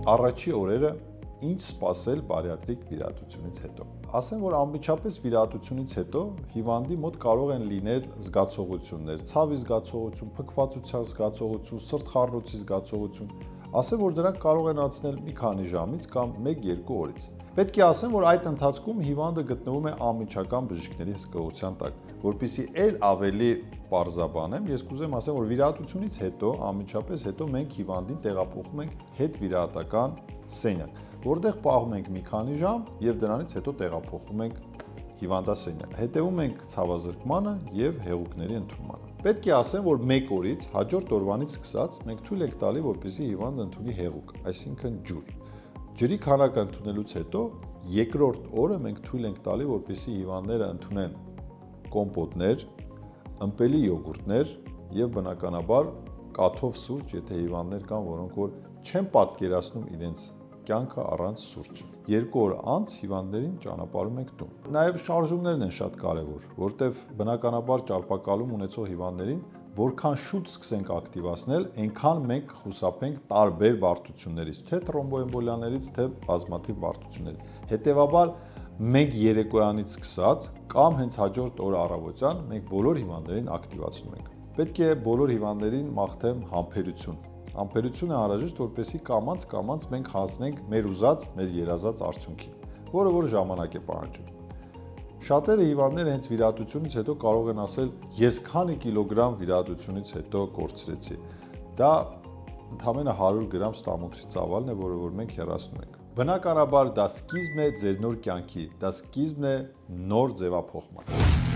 Առաջի օրերը ինչ սպասել բարիատրիկ վիրահատությունից հետո։ Ասեմ, որ անմիջապես վիրահատությունից հետո հիվանդի մոտ կարող են լինել զգացողություններ, ցավի զգացողություն, փքվածության զգացողություն, սրտխառնոցի զգացողություն։ Ասեմ, որ դրանք կարող են անցնել մի քանի ժամից կամ 1-2 օրից։ Պետք է ասեմ, որ այդ ընթացքում հիվանդը գտնվում է անմիջական բժիշկների հսկողության տակ, որպեսզի ել ավելի պարզաբանեմ, ես կուզեմ ասեմ, որ վիրահատությունից հետո, անմիջապես հետո մենք հիվանդին տեղափոխում ենք հետվիրահատական սենյակ, որտեղ պահում ենք մի քանի ժամ եւ դրանից հետո տեղափոխում ենք հիվանդասենյակ։ Հետևում ենք ցավազրկմանը եւ հեղուկների ընդունմանը։ Պետք է ասեմ, որ 1 օրից, հաջորդ օրվանից սկսած մենք թույլ ենք տալի, որպեսզի հիվանդը ընդունի հեղուկ, այսինքն ջուր։ Ջրի քանակը ընդունելուց հետո երկրորդ օրը մենք թույլ ենք տալի, որպեսզի հիվանդները ընդունեն կոմպոտներ, ըմպելի յոգուրտներ եւ բնականաբար կաթով սուրճ, եթե հիվանդներ կան, որոնք որ չեն պատկերացնում իրենց կյանքը առանց սուրճ։ 2 օր անց հիվանդներին ճանապարհում ենք տուն։ Նաև շարժումներն են շատ կարևոր, որտեվ բնականաբար ճարպակալում ունեցող հիվանդներին որքան շուտ սկսենք ակտիվացնել, այնքան մենք խուսափենք տարբեր բարդություններից, թե թրոմբոէմբոլիաներից, թե բազմաթիվ բարդություններից։ Հետևաբար մենք երեկոյանից սկսած կամ հենց հաջորդ օրը առավոտյան մենք բոլոր հիվանդներին ակտիվացնում ենք։ Պետք է բոլոր հիվանդներին մաղթեմ համբերություն։ Համբերությունը անհրաժեշտ, որպեսզի կամաց մենք հասնենք մեր ուզած, մեր երազած արդյունքին, որը որ ժամանակ է պահանջում։ Շատերը հիվանդները հենց վիրահատությունից հետո կարող են ասել, ես քանի կիլոգրամ վիրահատությունից հետո կորցրեցի։ Դա ընդամենը 100 գրամ ստամոքսի ծավալն է, որը որ մենք հեռացնում ենք։ Բնականաբար դա սկիզբն է ձեր նոր կյանքի, դա սկիզբն է նոր ձևափոխման։